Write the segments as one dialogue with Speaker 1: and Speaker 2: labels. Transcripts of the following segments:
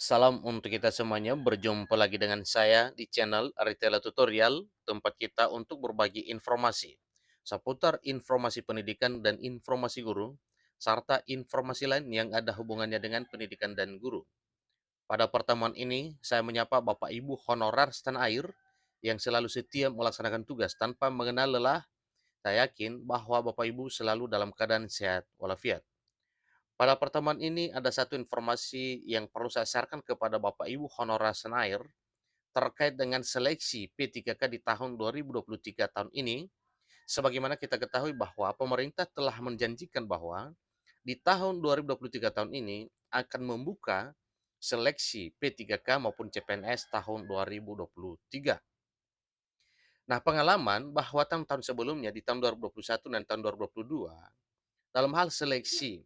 Speaker 1: Salam untuk kita semuanya, berjumpa lagi dengan saya di channel Aritela Tutorial, tempat kita untuk berbagi informasi seputar informasi pendidikan dan informasi guru, serta informasi lain yang ada hubungannya dengan pendidikan dan guru. Pada pertemuan ini, saya menyapa Bapak Ibu honorer setanah air yang selalu setia melaksanakan tugas tanpa mengenal lelah. Saya yakin bahwa Bapak Ibu selalu dalam keadaan sehat walafiat. Pada pertemuan ini ada satu informasi yang perlu saya sharekan kepada Bapak Ibu honorer Senair terkait dengan seleksi P3K di tahun 2023 tahun ini. Sebagaimana kita ketahui bahwa pemerintah telah menjanjikan bahwa di tahun 2023 tahun ini akan membuka seleksi P3K maupun CPNS tahun 2023. Nah, pengalaman bahwa tahun-tahun sebelumnya di tahun 2021 dan tahun 2022 dalam hal seleksi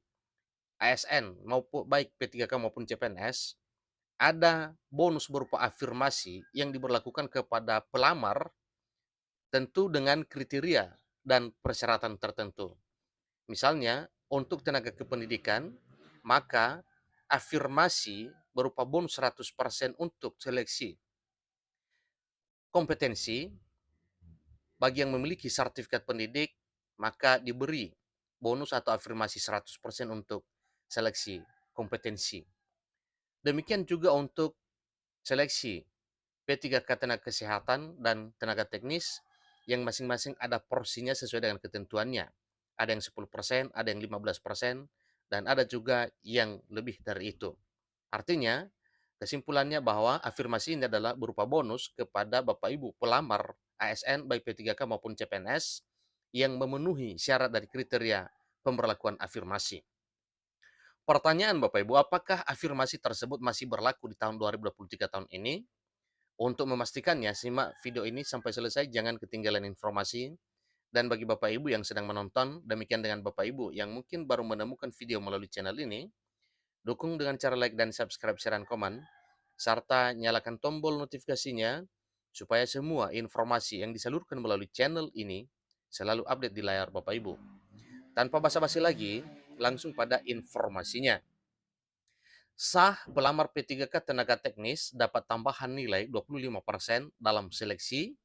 Speaker 1: ASN maupun baik P3K maupun CPNS, ada bonus berupa afirmasi yang diberlakukan kepada pelamar tentu dengan kriteria dan persyaratan tertentu. Misalnya, untuk tenaga kependidikan, maka afirmasi berupa bonus 100% untuk seleksi kompetensi bagi yang memiliki sertifikat pendidik, maka diberi bonus atau afirmasi 100% untuk seleksi kompetensi. Demikian juga untuk seleksi P3K tenaga kesehatan dan tenaga teknis yang masing-masing ada porsinya sesuai dengan ketentuannya. Ada yang 10%, ada yang 15%, dan ada juga yang lebih dari itu. Artinya, kesimpulannya bahwa afirmasi ini adalah berupa bonus kepada Bapak Ibu pelamar ASN baik P3K maupun CPNS yang memenuhi syarat dari kriteria pemberlakuan afirmasi. Pertanyaan Bapak Ibu, apakah afirmasi tersebut masih berlaku di tahun 2023 tahun ini? Untuk memastikannya, simak video ini sampai selesai, jangan ketinggalan informasi. Dan bagi Bapak Ibu yang sedang menonton, demikian dengan Bapak Ibu yang mungkin baru menemukan video melalui channel ini, dukung dengan cara like dan subscribe, share, dan komen, serta nyalakan tombol notifikasinya, supaya semua informasi yang disalurkan melalui channel ini selalu update di layar Bapak Ibu. Tanpa basa-basi lagi, langsung pada informasinya. Sah pelamar P3K tenaga teknis dapat tambahan nilai 25% dalam seleksi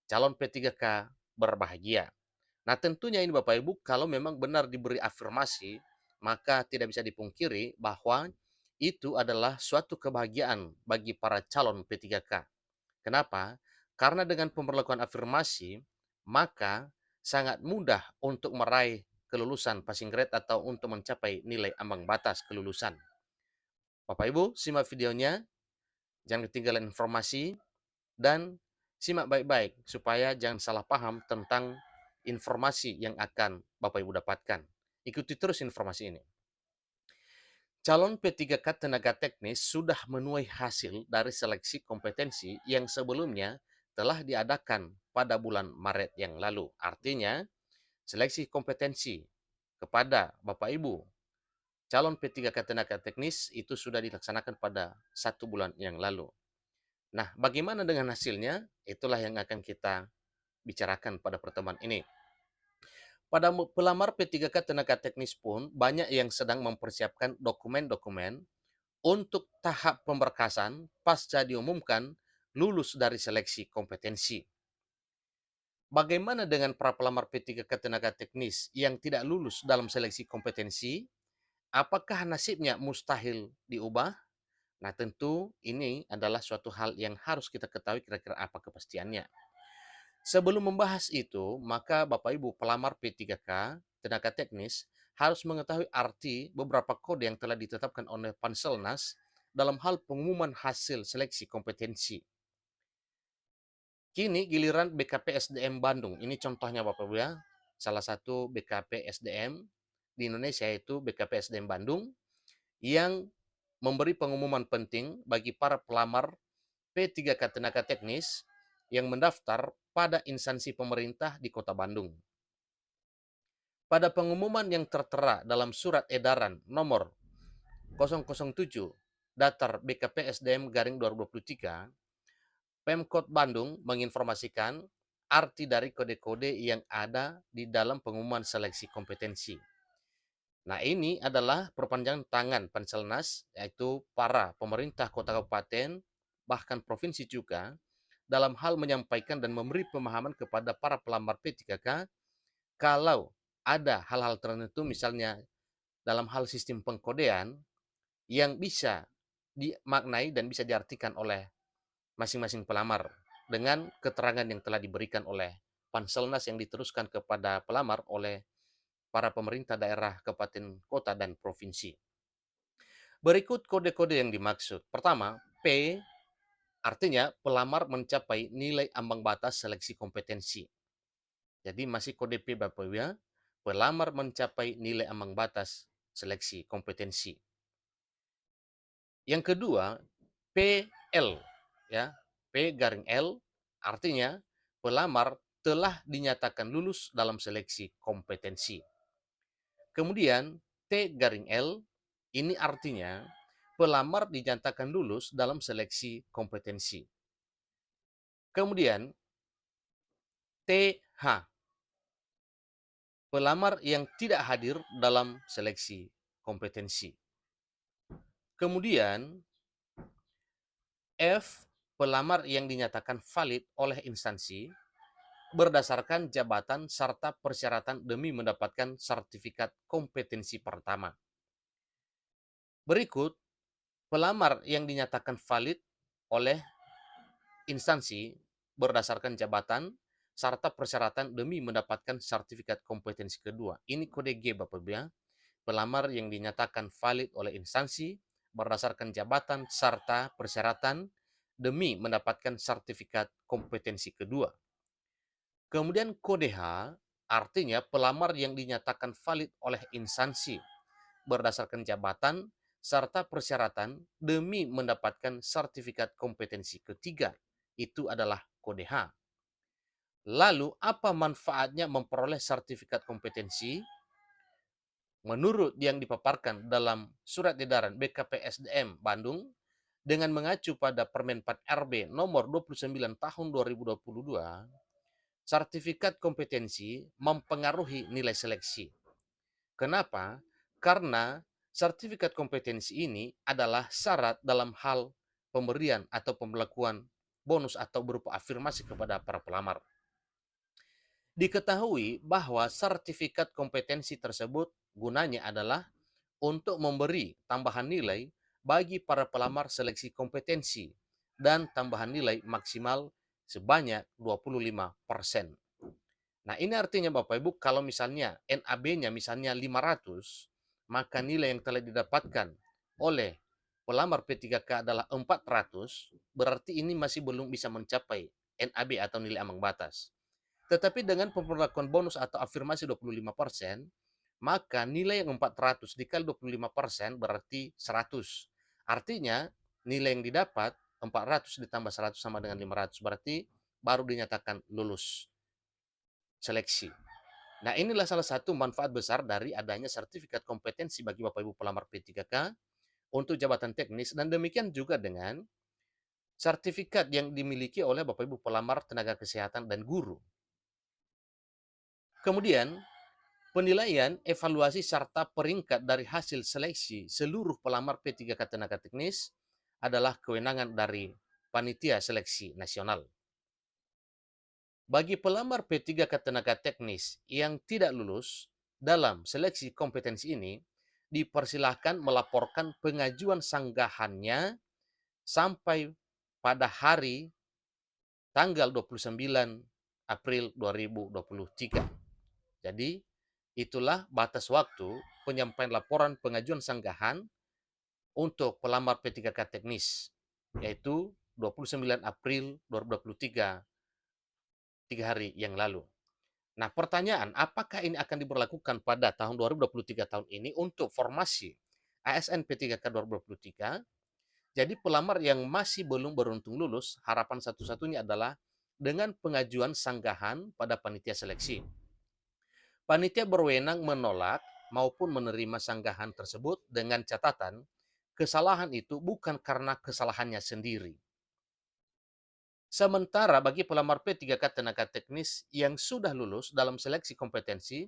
Speaker 1: calon P3K berbahagia. Nah, tentunya ini Bapak Ibu, kalau memang benar diberi afirmasi, maka tidak bisa dipungkiri bahwa itu adalah suatu kebahagiaan bagi para calon P3K. Kenapa? Karena dengan pemberlakuan afirmasi, maka sangat mudah untuk meraih kelulusan passing grade atau untuk mencapai nilai ambang batas kelulusan. Bapak Ibu, simak videonya, jangan ketinggalan informasi, dan simak baik-baik supaya jangan salah paham tentang informasi yang akan Bapak Ibu dapatkan. Ikuti terus informasi ini. Calon P3K tenaga teknis sudah menuai hasil dari seleksi kompetensi yang sebelumnya telah diadakan pada bulan Maret yang lalu. Artinya, seleksi kompetensi kepada Bapak Ibu calon P3K tenaga teknis itu sudah dilaksanakan pada 1 bulan yang lalu. Nah, bagaimana dengan hasilnya? Itulah yang akan kita bicarakan pada pertemuan ini. Pada pelamar P3K tenaga teknis pun banyak yang sedang mempersiapkan dokumen-dokumen untuk tahap pemberkasan pasca diumumkan lulus dari seleksi kompetensi. Bagaimana dengan para pelamar P3K tenaga teknis yang tidak lulus dalam seleksi kompetensi? Apakah nasibnya mustahil diubah? Nah, tentu ini adalah suatu hal yang harus kita ketahui kira-kira apa kepastiannya. Sebelum membahas itu, maka Bapak Ibu pelamar P3K tenaga teknis harus mengetahui arti beberapa kode yang telah ditetapkan oleh Panselnas dalam hal pengumuman hasil seleksi kompetensi. Kini giliran BKP SDM Bandung. Ini contohnya Bapak Ibu ya. Salah satu BKP SDM di Indonesia yaitu BKP SDM Bandung yang memberi pengumuman penting bagi para pelamar P3K tenaga teknis yang mendaftar pada instansi pemerintah di Kota Bandung. Pada pengumuman yang tertera dalam surat edaran nomor 007 Datar BKP SDM garing 2023, Pemkot Bandung menginformasikan arti dari kode-kode yang ada di dalam pengumuman seleksi kompetensi. Nah, ini adalah perpanjangan tangan Panselnas, yaitu para pemerintah kota kabupaten, bahkan provinsi juga, dalam hal menyampaikan dan memberi pemahaman kepada para pelamar P3K kalau ada hal-hal tertentu misalnya dalam hal sistem pengkodean yang bisa dimaknai dan bisa diartikan oleh masing-masing pelamar dengan keterangan yang telah diberikan oleh Panselnas yang diteruskan kepada pelamar oleh para pemerintah daerah, kabupaten, kota, dan provinsi. Berikut kode-kode yang dimaksud. Pertama, P artinya pelamar mencapai nilai ambang batas seleksi kompetensi. Jadi masih kode P Bapak Ibu ya. Pelamar mencapai nilai ambang batas seleksi kompetensi. Yang kedua, PL ya. P garing L artinya pelamar telah dinyatakan lulus dalam seleksi kompetensi. Kemudian T garing L ini artinya pelamar dinyatakan lulus dalam seleksi kompetensi. Kemudian TH pelamar yang tidak hadir dalam seleksi kompetensi. Kemudian F pelamar yang dinyatakan valid oleh instansi berdasarkan jabatan serta persyaratan demi mendapatkan sertifikat kompetensi pertama. Berikut pelamar yang dinyatakan valid oleh instansi berdasarkan jabatan serta persyaratan demi mendapatkan sertifikat kompetensi kedua. Ini kode G Bapak Ibu ya. Pelamar yang dinyatakan valid oleh instansi berdasarkan jabatan serta persyaratan demi mendapatkan sertifikat kompetensi kedua. Kemudian kode H artinya pelamar yang dinyatakan valid oleh instansi berdasarkan jabatan serta persyaratan demi mendapatkan sertifikat kompetensi ketiga. Itu adalah kode H. Lalu apa manfaatnya memperoleh sertifikat kompetensi? Menurut yang dipaparkan dalam surat edaran BKPSDM Bandung dengan mengacu pada Permen 4 RB nomor 29 tahun 2022, sertifikat kompetensi mempengaruhi nilai seleksi. Kenapa? Karena sertifikat kompetensi ini adalah syarat dalam hal pemberian atau pembelakuan bonus atau berupa afirmasi kepada para pelamar. Diketahui bahwa sertifikat kompetensi tersebut gunanya adalah untuk memberi tambahan nilai bagi para pelamar seleksi kompetensi dan tambahan nilai maksimal sebanyak 25%. Nah, ini artinya Bapak Ibu kalau misalnya NAB-nya misalnya 500, maka nilai yang telah didapatkan oleh pelamar P3K adalah 400, berarti ini masih belum bisa mencapai NAB atau nilai ambang batas. Tetapi dengan pemberlakuan bonus atau afirmasi 25%, maka nilai yang 400 dikali 25% berarti 100. Artinya nilai yang didapat 400 ditambah 100 sama dengan 500, berarti baru dinyatakan lulus seleksi. Nah, inilah salah satu manfaat besar dari adanya sertifikat kompetensi bagi Bapak Ibu pelamar P3K untuk jabatan teknis, dan demikian juga dengan sertifikat yang dimiliki oleh Bapak Ibu pelamar tenaga kesehatan dan guru. Kemudian, penilaian, evaluasi, serta peringkat dari hasil seleksi seluruh pelamar P3K tenaga teknis adalah kewenangan dari Panitia Seleksi Nasional. Bagi pelamar P3K tenaga teknis yang tidak lulus dalam seleksi kompetensi ini, dipersilahkan melaporkan pengajuan sanggahannya sampai pada hari tanggal 29 April 2023. Jadi, itulah batas waktu penyampaian laporan pengajuan sanggahan untuk pelamar P3K teknis, yaitu 29 April 2023, 3 hari yang lalu. Nah, pertanyaan, apakah ini akan diberlakukan pada tahun 2023 tahun ini untuk formasi ASN P3K 2023? Jadi pelamar yang masih belum beruntung lulus, harapan satu-satunya adalah dengan pengajuan sanggahan pada panitia seleksi. Panitia berwenang menolak maupun menerima sanggahan tersebut dengan catatan kesalahan itu bukan karena kesalahannya sendiri. Sementara bagi pelamar P3K tenaga teknis yang sudah lulus dalam seleksi kompetensi,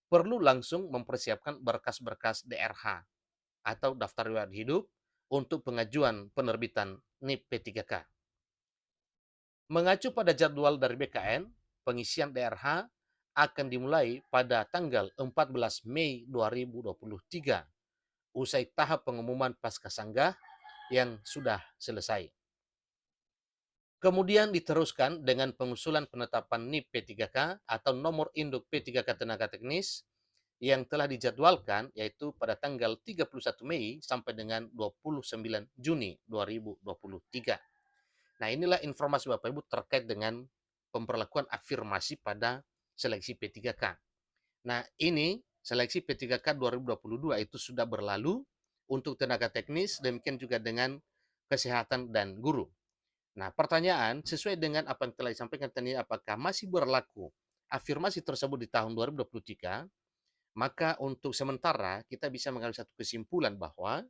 Speaker 1: perlu langsung mempersiapkan berkas-berkas DRH atau daftar riwayat hidup untuk pengajuan penerbitan NIP P3K. Mengacu pada jadwal dari BKN, pengisian DRH akan dimulai pada tanggal 14 Mei 2023, usai tahap pengumuman pascasanggah yang sudah selesai. Kemudian diteruskan dengan pengusulan penetapan NIP P3K atau nomor induk P3K tenaga teknis yang telah dijadwalkan, yaitu pada tanggal 31 Mei sampai dengan 29 Juni 2023. Nah, inilah informasi Bapak Ibu terkait dengan pemberlakuan afirmasi pada seleksi P3K. Nah, ini seleksi P3K 2022 itu sudah berlalu untuk tenaga teknis, demikian juga dengan kesehatan dan guru. Nah, pertanyaan sesuai dengan apa yang telah disampaikan tadi, apakah masih berlaku afirmasi tersebut di tahun 2023? Maka untuk sementara kita bisa mengambil satu kesimpulan bahwa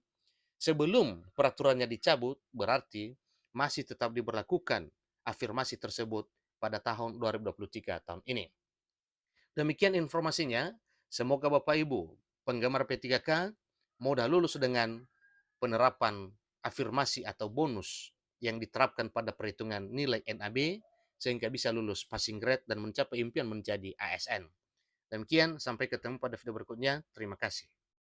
Speaker 1: sebelum peraturannya dicabut, berarti masih tetap diberlakukan afirmasi tersebut pada tahun 2023 tahun ini. Demikian informasinya. Semoga Bapak Ibu penggemar P3K mudah lulus dengan penerapan afirmasi atau bonus yang diterapkan pada perhitungan nilai NAB sehingga bisa lulus passing grade dan mencapai impian menjadi ASN. Demikian, sampai ketemu pada video berikutnya. Terima kasih.